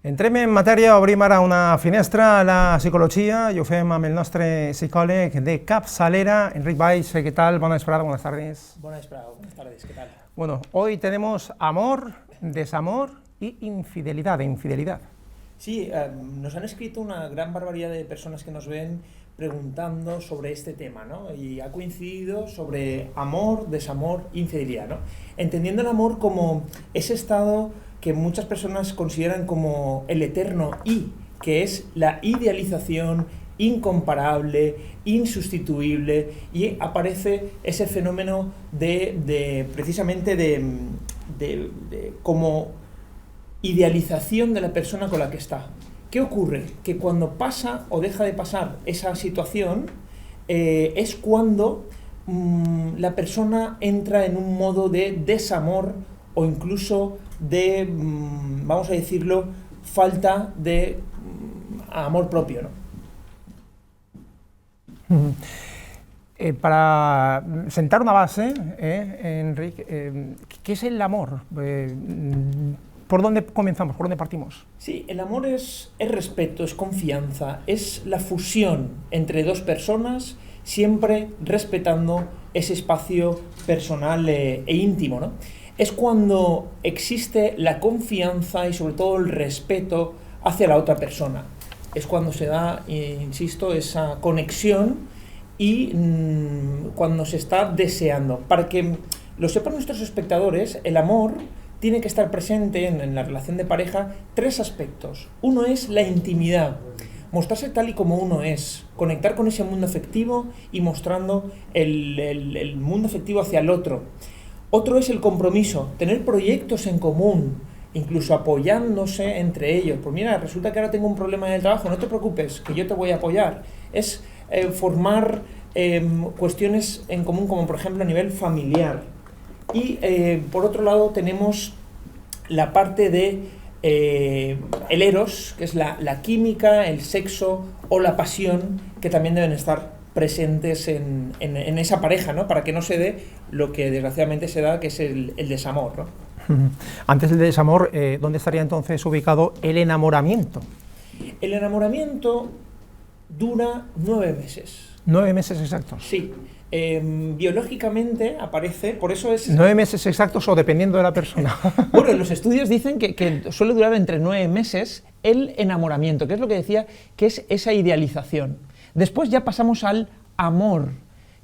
Entrem en matèria, obrim ara una finestra a la psicologia i ho fem amb el nostre psicòleg de capçalera, Enric Valls. ¿Qué tal? Buenas esperada, buenas tardes. Buenas tardes, ¿qué tal? Bueno, hoy tenemos amor, desamor y infidelidad. Sí, nos han escrito una gran barbaridad de personas que nos ven preguntando sobre este tema, ¿no? Y ha coincidido sobre amor, desamor, infidelidad, ¿no? Entendiendo el amor como ese estado que muchas personas consideran como el eterno y, que es la idealización incomparable, insustituible, y aparece ese fenómeno precisamente de como idealización de la persona con la que está. ¿Qué ocurre? Que cuando pasa o deja de pasar esa situación, es cuando la persona entra en un modo de desamor o incluso de, vamos a decirlo, falta de amor propio, ¿no? Para sentar una base, Enric, ¿qué es el amor? ¿Por dónde comenzamos? ¿Por dónde partimos? Sí, el amor es respeto, es confianza, es la fusión entre dos personas, siempre respetando ese espacio personal e íntimo, ¿no? Es cuando existe la confianza y sobre todo el respeto hacia la otra persona. Es cuando se da, insisto, esa conexión y cuando se está deseando. Para que lo sepan nuestros espectadores, el amor tiene que estar presente en la relación de pareja tres aspectos. Uno es la intimidad, mostrarse tal y como uno es, conectar con ese mundo afectivo y mostrando el mundo afectivo hacia el otro. Otro es el compromiso, tener proyectos en común, incluso apoyándose entre ellos. Pues mira, resulta que ahora tengo un problema en el trabajo, no te preocupes, que yo te voy a apoyar. Es formar cuestiones en común, como por ejemplo a nivel familiar. Y por otro lado tenemos la parte de el eros, que es la química, el sexo o la pasión, que también deben estar presentes en esa pareja, ¿no? Para que no se dé lo que desgraciadamente se da, que es el desamor, ¿no? Antes del desamor, ¿dónde estaría entonces ubicado el enamoramiento? El enamoramiento dura 9 meses. 9 meses exactos. Sí. Biológicamente aparece, por eso es... 9 meses exactos o dependiendo de la persona. Bueno, los estudios dicen que suele durar entre 9 meses el enamoramiento, que es lo que decía, que es esa idealización. Después ya pasamos al amor,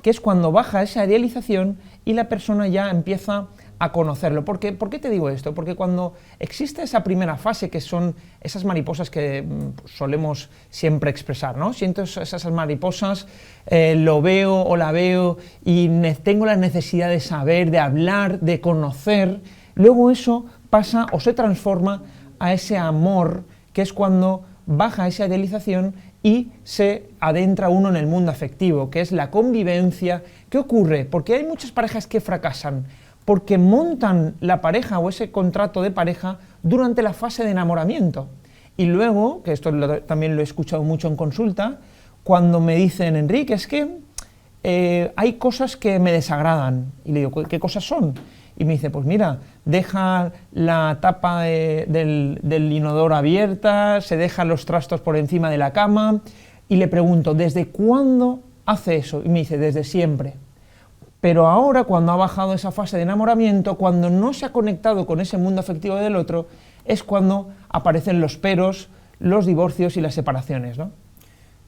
que es cuando baja esa idealización y la persona ya empieza a conocerlo. ¿Por qué te digo esto? Porque cuando existe esa primera fase, que son esas mariposas que solemos siempre expresar, ¿no? Siento esas mariposas, lo veo o la veo y tengo la necesidad de saber, de hablar, de conocer. Luego eso pasa o se transforma a ese amor, que es cuando baja esa idealización y se adentra uno en el mundo afectivo, que es la convivencia. ¿Qué ocurre? Porque hay muchas parejas que fracasan, porque montan la pareja o ese contrato de pareja durante la fase de enamoramiento. Y luego, que esto también lo he escuchado mucho en consulta, cuando me dicen, Enrique, es que hay cosas que me desagradan. Y le digo, ¿qué cosas son? Y me dice, pues mira, deja la tapa del inodoro abierta, se dejan los trastos por encima de la cama, y le pregunto, ¿desde cuándo hace eso? Y me dice, desde siempre. Pero ahora, cuando ha bajado esa fase de enamoramiento, cuando no se ha conectado con ese mundo afectivo del otro, es cuando aparecen los peros, los divorcios y las separaciones, ¿no?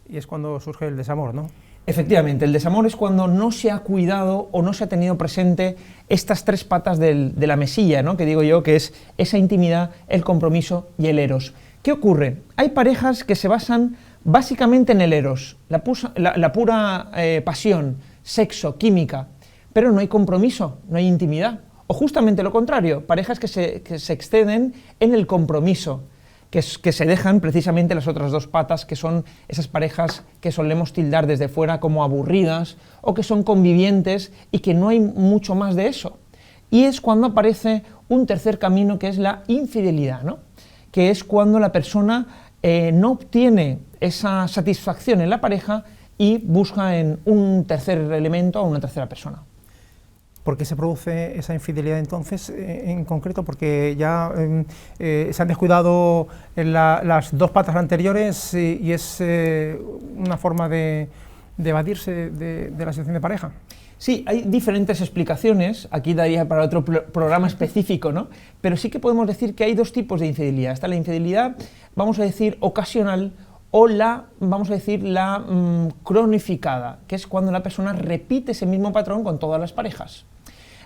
Y es cuando surge el desamor, ¿no? Efectivamente, el desamor es cuando no se ha cuidado o no se ha tenido presente estas tres patas de la mesilla, ¿no? Que digo yo, que es esa intimidad, el compromiso y el eros. ¿Qué ocurre? Hay parejas que se basan básicamente en el eros, la pura pasión, sexo, química, pero no hay compromiso, no hay intimidad. O justamente lo contrario, parejas que se exceden en el compromiso, que se dejan precisamente las otras dos patas, que son esas parejas que solemos tildar desde fuera como aburridas o que son convivientes y que no hay mucho más de eso. Y es cuando aparece un tercer camino, que es la infidelidad, ¿no? Que es cuando la persona no obtiene esa satisfacción en la pareja y busca en un tercer elemento o una tercera persona. ¿Por qué se produce esa infidelidad entonces en concreto? Porque ya se han descuidado las dos patas anteriores y es una forma de evadirse de la situación de pareja. Sí, hay diferentes explicaciones, aquí daría para otro programa específico, ¿no? Pero sí que podemos decir que hay dos tipos de infidelidad. Está la infidelidad, vamos a decir, ocasional, o vamos a decir, la cronificada, que es cuando la persona repite ese mismo patrón con todas las parejas.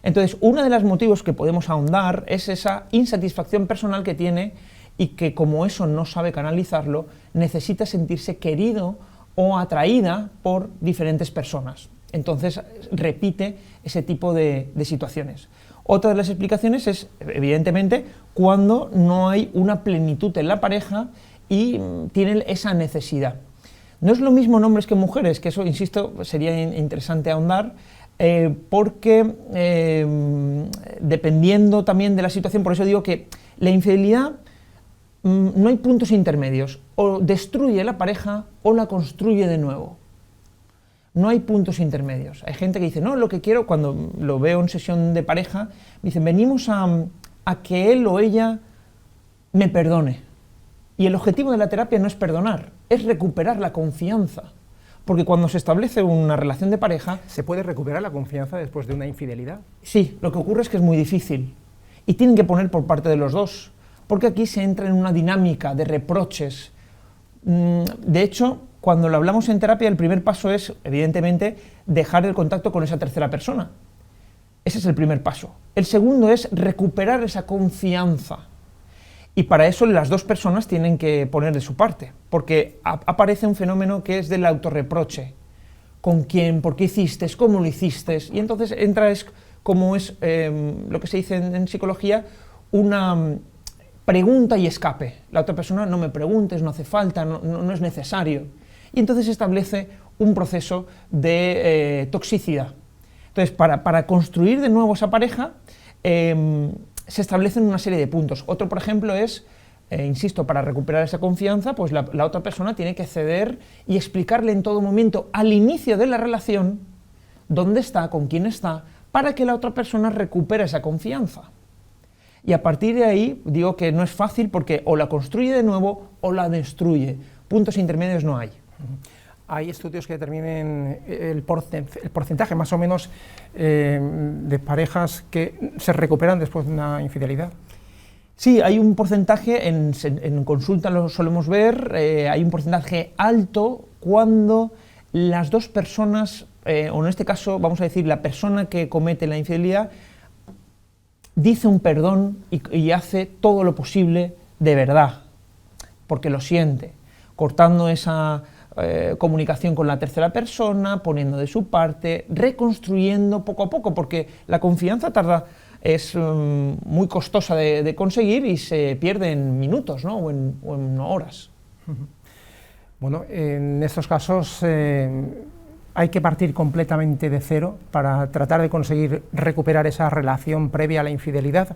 Entonces, uno de los motivos que podemos ahondar es esa insatisfacción personal que tiene y que, como eso no sabe canalizarlo, necesita sentirse querido o atraída por diferentes personas. Entonces repite ese tipo de situaciones. Otra de las explicaciones es, evidentemente, cuando no hay una plenitud en la pareja y tienen esa necesidad. No es lo mismo en hombres que en mujeres, que eso, insisto, sería interesante ahondar, porque dependiendo también de la situación, por eso digo que la infidelidad no hay puntos intermedios, o destruye la pareja o la construye de nuevo. No hay puntos intermedios. Hay gente que dice, no, lo que quiero, cuando lo veo en sesión de pareja, me dicen, venimos a que él o ella me perdone. Y el objetivo de la terapia no es perdonar, es recuperar la confianza. Porque cuando se establece una relación de pareja... ¿Se puede recuperar la confianza después de una infidelidad? Sí, lo que ocurre es que es muy difícil. Y tienen que poner por parte de los dos. Porque aquí se entra en una dinámica de reproches. De hecho, cuando lo hablamos en terapia, el primer paso es, evidentemente, dejar el contacto con esa tercera persona. Ese es el primer paso. El segundo es recuperar esa confianza. Y para eso las dos personas tienen que poner de su parte, porque aparece un fenómeno que es del autorreproche. ¿Con quién? ¿Por qué hiciste? ¿Cómo lo hiciste? Y entonces entra, como es lo que se dice en psicología, una pregunta y escape. La otra persona, no me preguntes, no hace falta, no es necesario. Y entonces se establece un proceso de toxicidad. Entonces, para construir de nuevo esa pareja, se establecen una serie de puntos. Otro, por ejemplo, es, insisto, para recuperar esa confianza, pues la otra persona tiene que ceder y explicarle en todo momento, al inicio de la relación, dónde está, con quién está, para que la otra persona recupere esa confianza. Y a partir de ahí, digo que no es fácil porque o la construye de nuevo o la destruye. Puntos intermedios no hay. ¿Hay estudios que determinen el porcentaje más o menos de parejas que se recuperan después de una infidelidad? Sí, hay un porcentaje, en consulta lo solemos ver, hay un porcentaje alto cuando las dos personas, o en este caso vamos a decir la persona que comete la infidelidad, dice un perdón y hace todo lo posible de verdad, porque lo siente, cortando esa comunicación con la tercera persona, poniendo de su parte, reconstruyendo poco a poco, porque la confianza es muy costosa de conseguir y se pierde en minutos, ¿no? o en horas. Bueno, en estos casos hay que partir completamente de cero para tratar de conseguir recuperar esa relación previa a la infidelidad,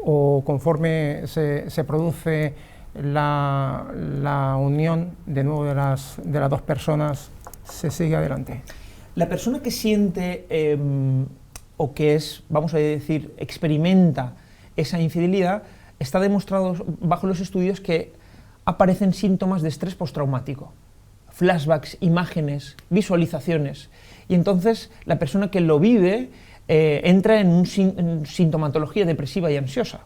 o conforme se produce la unión de nuevo de las dos personas, se sigue adelante. La persona que siente o que es, vamos a decir, experimenta esa infidelidad, está demostrado bajo los estudios que aparecen síntomas de estrés postraumático, flashbacks, imágenes, visualizaciones, y entonces la persona que lo vive entra en sintomatología depresiva y ansiosa.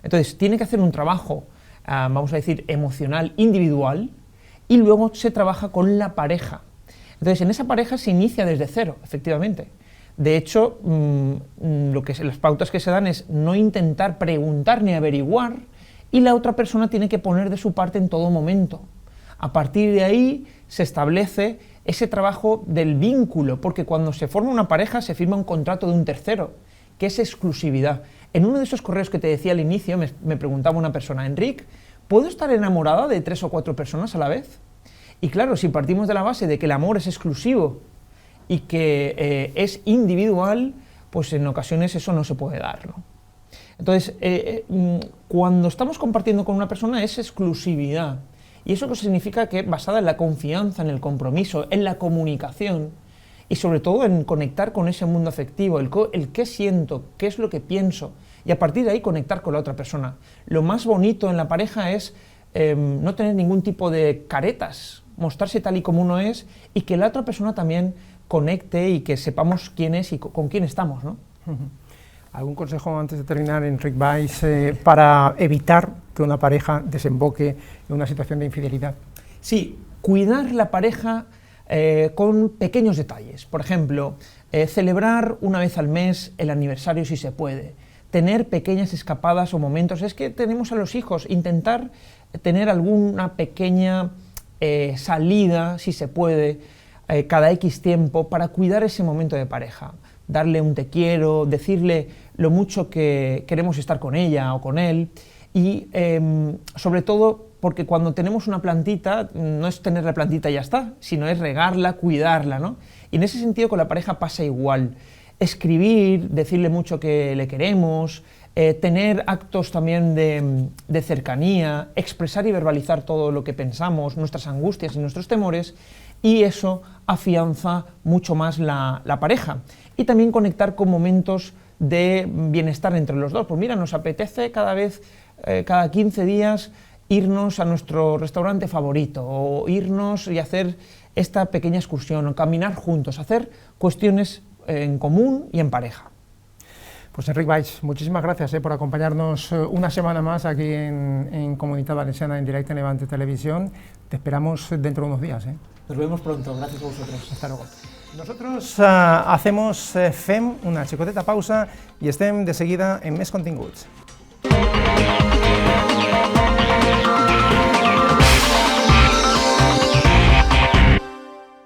Entonces tiene que hacer un trabajo, vamos a decir, emocional, individual, y luego se trabaja con la pareja. Entonces en esa pareja se inicia desde cero, efectivamente. De hecho, las pautas que se dan es no intentar preguntar ni averiguar, y la otra persona tiene que poner de su parte en todo momento. A partir de ahí se establece ese trabajo del vínculo, porque cuando se forma una pareja se firma un contrato de un tercero, que es exclusividad. En uno de esos correos que te decía al inicio me preguntaba una persona, Enric, ¿puedo estar enamorada de 3 o 4 personas a la vez? Y claro, si partimos de la base de que el amor es exclusivo y que es individual, pues en ocasiones eso no se puede dar, ¿no? Entonces, cuando estamos compartiendo con una persona es exclusividad. Y eso significa que basada en la confianza, en el compromiso, en la comunicación, y sobre todo en conectar con ese mundo afectivo, el qué siento, qué es lo que pienso, y a partir de ahí conectar con la otra persona. Lo más bonito en la pareja es no tener ningún tipo de caretas, mostrarse tal y como uno es, y que la otra persona también conecte y que sepamos quién es y con quién estamos, ¿no? ¿Algún consejo antes de terminar, Enric Valls, para evitar que una pareja desemboque en una situación de infidelidad? Sí, cuidar la pareja con pequeños detalles. Por ejemplo, celebrar una vez al mes el aniversario si se puede, tener pequeñas escapadas o momentos. Es que tenemos a los hijos, intentar tener alguna pequeña salida, si se puede, cada X tiempo, para cuidar ese momento de pareja. Darle un te quiero, decirle lo mucho que queremos estar con ella o con él, y sobre todo porque cuando tenemos una plantita, no es tener la plantita y ya está, sino es regarla, cuidarla, ¿no? Y en ese sentido con la pareja pasa igual. Escribir, decirle mucho que le queremos, tener actos también de cercanía, expresar y verbalizar todo lo que pensamos, nuestras angustias y nuestros temores, y eso afianza mucho más la pareja. Y también conectar con momentos de bienestar entre los dos. Pues mira, nos apetece cada 15 días irnos a nuestro restaurante favorito, o irnos y hacer esta pequeña excursión, o caminar juntos, hacer cuestiones en común y en pareja. Pues Enric Valls, muchísimas gracias por acompañarnos una semana más aquí en Comunitat Valenciana en directo en Levante Televisión. Te esperamos dentro de unos días. Nos vemos pronto, gracias a vosotros. Hasta luego. Nosotros hacemos fem una xicoteta pausa i estem de seguida en més continguts.